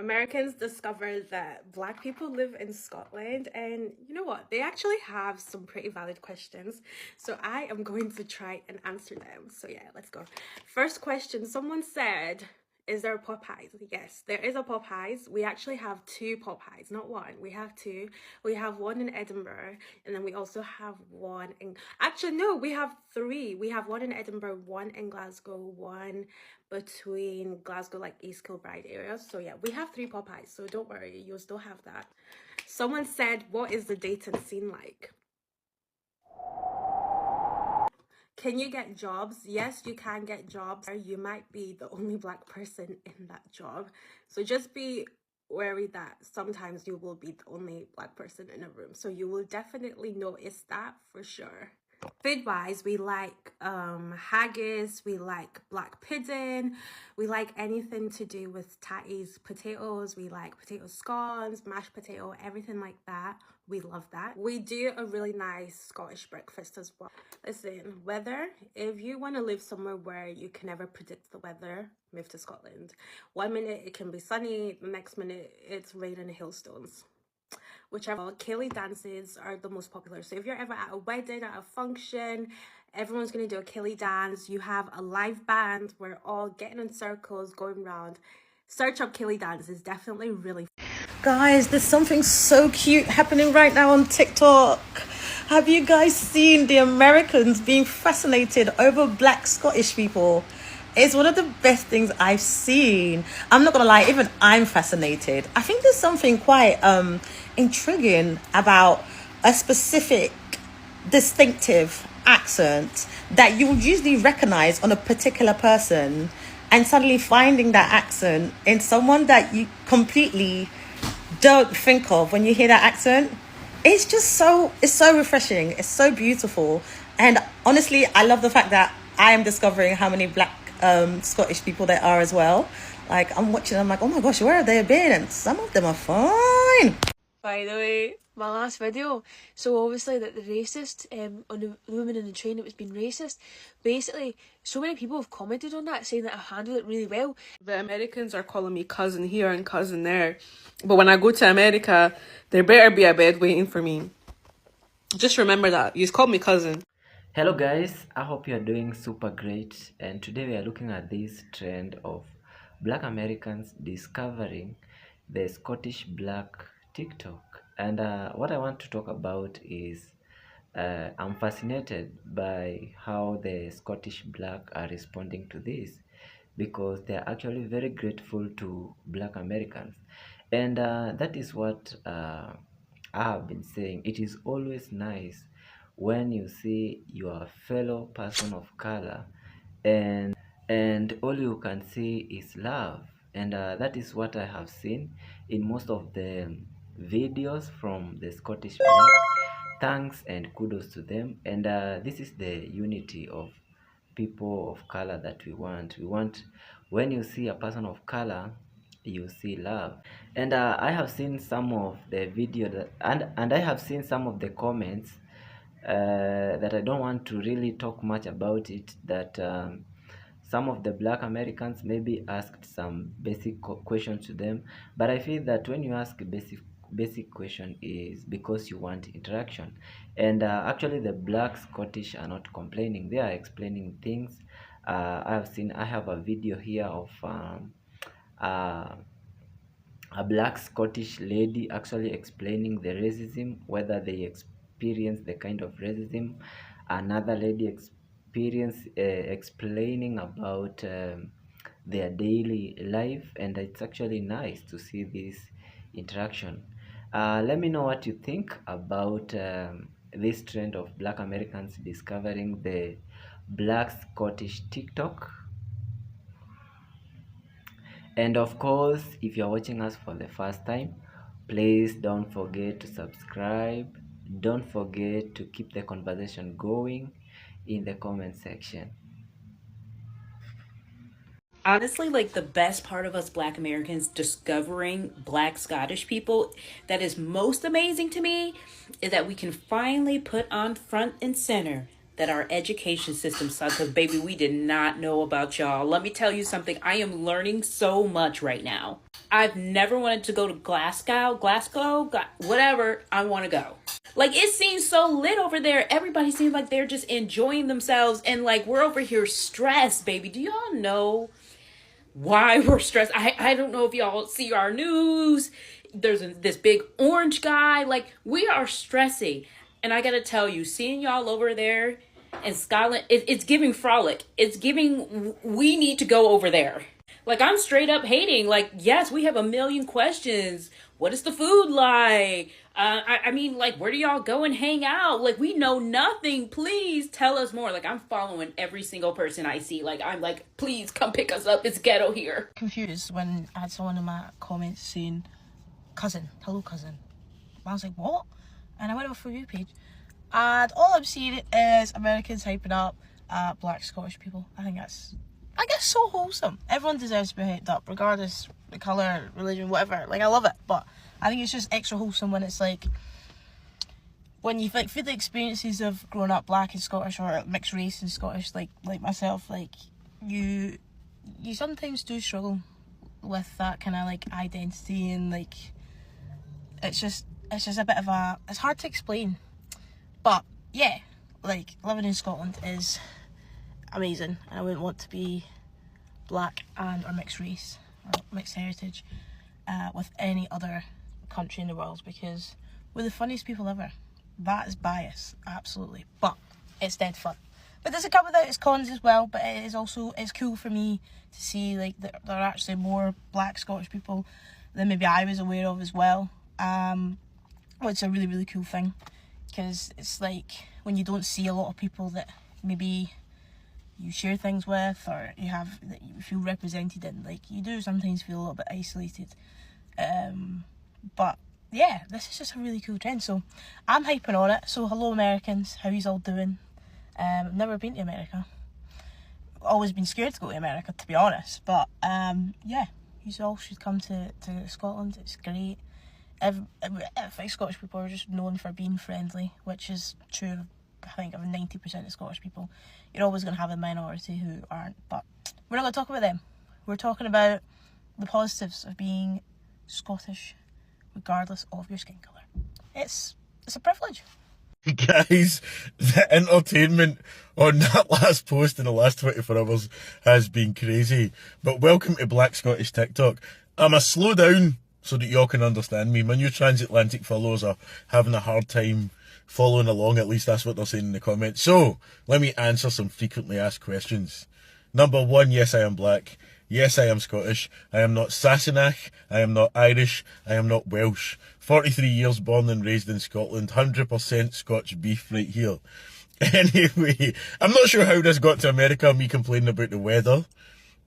Americans discovered that Black people live in Scotland, and you know what? They actually have some pretty valid questions. So I am going to try and answer them. So yeah, let's go. First question, someone said, is there a Popeyes? Yes, there is a Popeyes. We actually have two Popeyes, not one. We have two. We have one in Edinburgh, and then we also have one in... Actually, no, we have three. We have one in Edinburgh, one in Glasgow, one between Glasgow, like East Kilbride area. So yeah, we have three Popeyes, so don't worry, you'll still have that. Someone said, what is the dating scene like? Can you get jobs? Yes, you can get jobs. You might be the only Black person in that job. So just be wary that sometimes you will be the only Black person in a room. So you will definitely notice that for sure. Food wise, we like haggis, we like black pudding, we like anything to do with tatties, potatoes, we like potato scones, mashed potato, everything like that. We love that. We do a really nice Scottish breakfast as well. Listen, weather, if you want to live somewhere where you can never predict the weather, move to Scotland. 1 minute it can be sunny, the next minute it's rain and hailstones. Whichever. Ceilidh dances are the most popular. So if you're ever at a wedding, at a function, everyone's going to do a Ceilidh dance. You have a live band. We're all getting in circles, going round. Search up Ceilidh dance. It's definitely really... Guys, there's something so cute happening right now on TikTok. Have you guys seen the Americans being fascinated over Black Scottish people? It's one of the best things I've seen. I'm not gonna lie, even I'm fascinated. I think there's something quite intriguing about a specific distinctive accent that you would usually recognize on a particular person, and suddenly finding that accent in someone that you completely don't think of when you hear that accent. It's so refreshing. It's so beautiful. And honestly, I love the fact that I am discovering how many Black Scottish people there are as well. Like, I'm watching, I'm like, oh my gosh, where have they been? And some of them are fine. By the way, my last video, so obviously that the racist on the woman in the train that was being racist, basically so many people have commented on that saying that I handled it really well. The Americans are calling me cousin here and cousin there, but when I go to America, there better be a bed waiting for me. Just remember that. You called me cousin. Hello guys, I hope you are doing super great, and today we are looking at this trend of Black Americans discovering the Scottish Black TikTok. And what I want to talk about is I'm fascinated by how the Scottish Black are responding to this, because they are actually very grateful to Black Americans. And that is what I have been saying. It is always nice when you see your fellow person of color and all you can see is love. And that is what I have seen in most of the videos from the Scottish Black. Thanks and kudos to them. And this is the unity of people of color that we want. When you see a person of color, you see love. And I have seen some of the video and I have seen some of the comments that I don't want to really talk much about it, that some of the Black Americans maybe asked some basic questions to them, but I feel that when you ask a basic question is because you want interaction. And actually the Black Scottish are not complaining, they are explaining things. I have a video here of a Black Scottish lady actually explaining the racism, whether they experience the kind of racism. Another lady explaining about their daily life, and it's actually nice to see this interaction. Let me know what you think about this trend of Black Americans discovering the Black Scottish TikTok. And of course, if you're watching us for the first time, please don't forget to subscribe. Don't forget to keep the conversation going in the comment section. Honestly, like, the best part of us Black Americans discovering Black Scottish people that is most amazing to me is that we can finally put on front and center that our education system sucks. Because baby, we did not know about y'all. Let me tell you something. I am learning so much right now. I've never wanted to go to Glasgow, whatever. I want to go. Like, it seems so lit over there. Everybody seems like they're just enjoying themselves. And, like, we're over here stressed, baby. Do y'all know why we're stressed? I don't know if y'all see our news. There's this big orange guy. Like, we are stressing. And I got to tell you, seeing y'all over there in Scotland, it's giving frolic. It's giving, we need to go over there. Like, I'm straight up hating. Like, yes, we have a million questions. What is the food like? I mean, like, where do y'all go and hang out? Like, we know nothing. Please tell us more. Like, I'm following every single person I see. Like, I'm like, please come pick us up. It's ghetto here. Confused when I had someone in my comments saying, cousin, hello cousin. I was like, what? And I went over For You page, and all I'm seeing is Americans hyping up black Scottish people. I think that's, I guess, so wholesome. Everyone deserves to be hyped up, regardless the colour, religion, whatever. Like, I love it, but I think it's just extra wholesome when it's like, when you like feel the experiences of growing up black and Scottish, or mixed race and Scottish, like myself, like you sometimes do struggle with that kind of like identity, and like it's just a bit of a, it's hard to explain. But yeah, like, living in Scotland is amazing, and I wouldn't want to be black and or mixed race or mixed heritage with any other country in the world, because we're the funniest people ever. That is bias, absolutely, but it's dead fun. But does it come without its cons as well? But it is also, it's cool for me to see like there are actually more black Scottish people than maybe I was aware of as well. It's a really, really cool thing, because it's like when you don't see a lot of people that maybe you share things with, or you have, that you feel represented in, like, you do sometimes feel a little bit isolated. But yeah, this is just a really cool trend, so I'm hyping on it. So hello Americans, how yous all doing? I've never been to America. Always been scared to go to America, to be honest, but yeah, yous all should come to Scotland. It's great. I think Scottish people are just known for being friendly, which is true, I think, of 90% of Scottish people. You're always going to have a minority who aren't, but we're not going to talk about them. We're talking about the positives of being Scottish, regardless of your skin colour. It's a privilege. Guys, the entertainment on that last post in the last 24 hours has been crazy. But welcome to Black Scottish TikTok. I'ma slow down so that y'all can understand me. My new transatlantic followers are having a hard time following along, at least that's what they're saying in the comments. So, let me answer some frequently asked questions. Number one, yes, I am black. Yes, I am Scottish. I am not Sassenach. I am not Irish. I am not Welsh. 43 years born and raised in Scotland. 100% Scotch beef right here. Anyway, I'm not sure how this got to America, me complaining about the weather.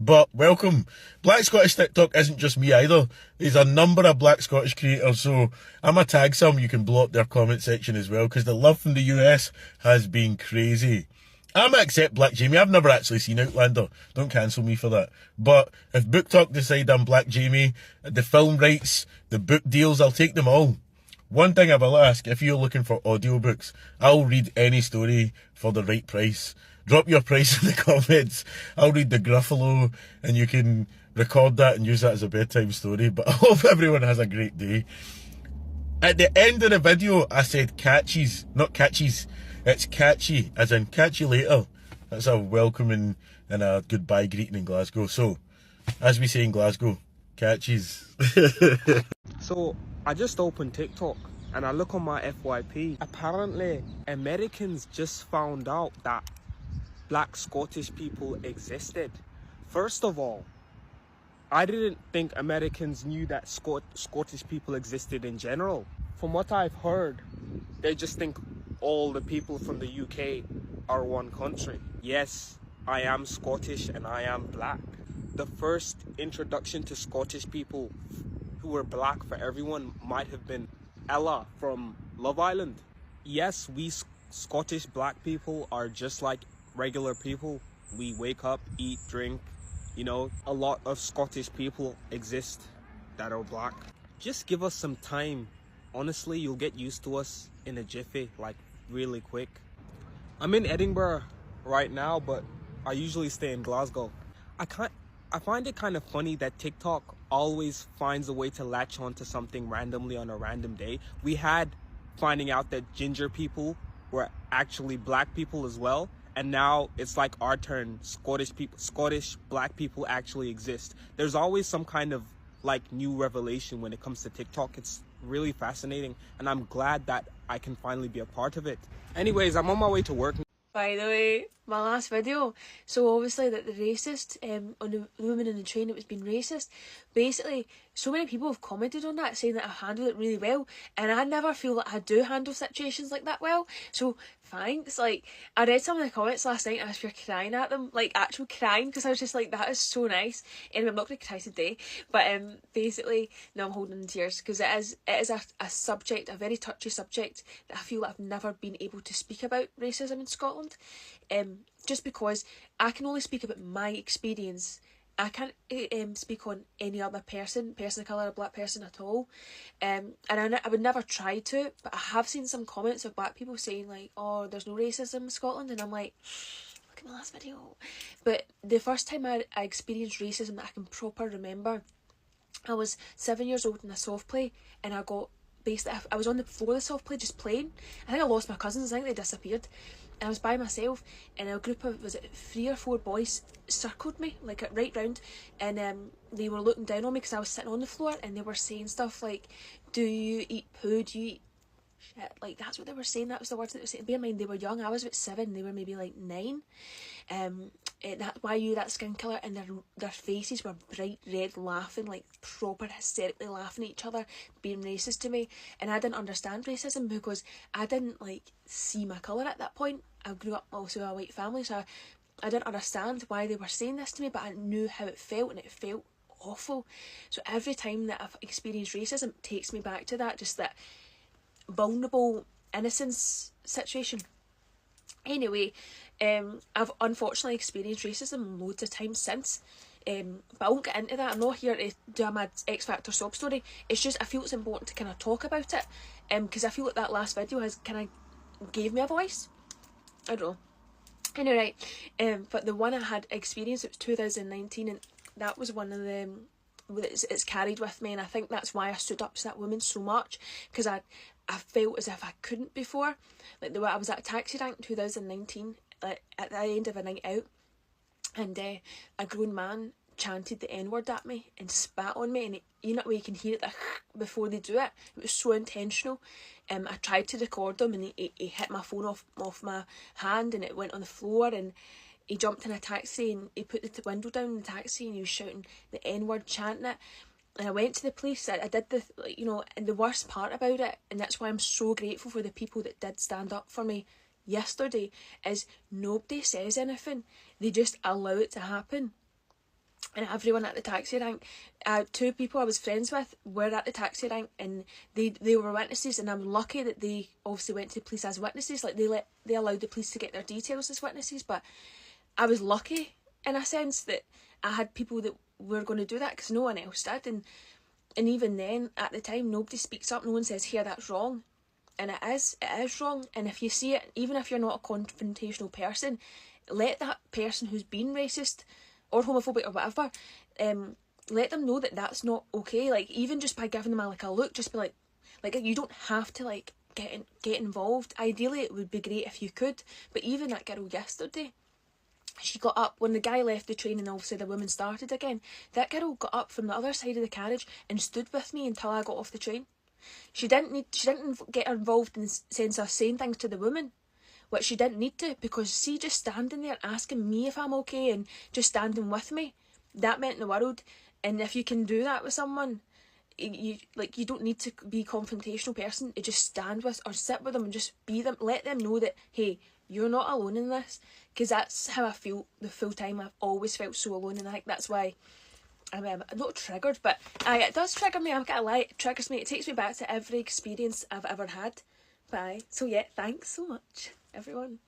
But welcome. Black Scottish TikTok isn't just me either. There's a number of Black Scottish creators, so I'm going to tag some. You can blow up their comment section as well, because the love from the US has been crazy. I'm going to accept Black Jamie. I've never actually seen Outlander. Don't cancel me for that. But if Book Talk decide I'm Black Jamie, the film rights, the book deals, I'll take them all. One thing I will ask, if you're looking for audiobooks, I'll read any story for the right price. Drop your price in the comments. I'll read the Gruffalo, and you can record that and use that as a bedtime story. But I hope everyone has a great day. At the end of the video, I said catchies, not catchies. It's catchy, as in catch you later. That's a welcoming and a goodbye greeting in Glasgow. So, as we say in Glasgow, catchies. So, I just opened TikTok and I look on my FYP. Apparently, Americans just found out that Black Scottish people existed. First of all, I didn't think Americans knew that Scottish people existed in general. From what I've heard, they just think all the people from the UK are one country. Yes, I am Scottish and I am black. The first introduction to Scottish people who were black for everyone might have been Ella from Love Island. Yes, we Scottish black people are just like regular people. We wake up, eat, drink. You know, a lot of Scottish people exist that are black. Just give us some time. Honestly, you'll get used to us in a jiffy, like really quick. I'm in Edinburgh right now, but I usually stay in Glasgow. I find it kind of funny that TikTok always finds a way to latch on to something randomly on a random day. We had finding out that ginger people were actually black people as well, and now it's like our turn. Scottish black people actually exist. There's always some kind of like new revelation when it comes to TikTok. It's really fascinating, and I'm glad that I can finally be a part of it. Anyways, I'm on my way to work. By the way, my last video, so obviously that the racist on the woman in the train that was being racist, basically so many people have commented on that saying that I handled it really well, and I never feel that I do handle situations like that well, so thanks. Like, I read some of the comments last night and I was pure crying at them, like actual crying, because I was just like, that is so nice. Anyway, I'm not going to cry today, but basically, no, I'm holding in tears because it is a subject, a very touchy subject that I feel that I've never been able to speak about racism in Scotland. Just because I can only speak about my experience. I can't speak on any other person of colour, a black person at all. And I would never try to, but I have seen some comments of black people saying like, oh, there's no racism in Scotland, and I'm like, look at my last video. But the first time I experienced racism that I can proper remember, I was 7 years old in a soft play, and I was on the floor of the soft play just playing. I think I lost my cousins, I think they disappeared. I was by myself, and a group of 3 or 4 boys circled me like right round, and they were looking down on me because I was sitting on the floor, and they were saying stuff like, do you eat poo, do you eat shit? Like, that's what they were saying, that was the words that they were saying. Bear in mind, they were young, I was about 7, they were maybe like 9. Why are you that skin colour? And their faces were bright red, laughing, like proper hysterically laughing at each other, being racist to me. And I didn't understand racism because I didn't like see my colour at that point. I grew up also in a white family, so I didn't understand why they were saying this to me, but I knew how it felt, and it felt awful. So every time that I've experienced racism, it takes me back to that, just that vulnerable innocence situation. Anyway, I've unfortunately experienced racism loads of times since, but I won't get into that. I'm not here to do a mad X Factor sob story. It's just I feel it's important to kind of talk about it, because I feel like that last video has kind of gave me a voice. I don't know. Anyway, but the one I had experienced, it was 2019, and that was one of them. It's carried with me, and I think that's why I stood up to that woman so much, because I felt as if I couldn't before. Like the way I was at a taxi rank in 2019, at the end of a night out, and a grown man chanted the N-word at me and spat on me, and you know, you can hear it before they do it. It was so intentional. I tried to record him, and he hit my phone off my hand, and it went on the floor, and he jumped in a taxi, and he put the window down in the taxi, and he was shouting the N-word, chanting it. And I went to the police. I did the, you know, and the worst part about it, and that's why I'm so grateful for the people that did stand up for me yesterday, is nobody says anything. They just allow it to happen. And everyone at the taxi rank, 2 people I was friends with were at the taxi rank, and they were witnesses, and I'm lucky that they obviously went to the police as witnesses. Like they allowed the police to get their details as witnesses, but I was lucky in a sense that I had people that were going to do that, because no one else did. And even then, at the time, nobody speaks up. No one says, here, that's wrong. And it is wrong. And if you see it, even if you're not a confrontational person, let that person who's been racist or homophobic or whatever, let them know that that's not okay. Like, even just by giving them a look, just be like you don't have to like get involved. Ideally, it would be great if you could. But even that girl yesterday, she got up when the guy left the train, and obviously the woman started again. That girl got up from the other side of the carriage and stood with me until I got off the train. She didn't get involved in the sense of saying things to the woman, which she didn't need to, because see, just standing there asking me if I'm okay and just standing with me, that meant the world. And if you can do that with someone, you don't need to be a confrontational person to just stand with or sit with them and just be them. Let them know that, hey, you're not alone in this, because that's how I feel the full time. I've always felt so alone, and I think that's why I'm not triggered, but it does trigger me. I'm gonna lie, it triggers me. It takes me back to every experience I've ever had. So yeah, thanks so much, everyone.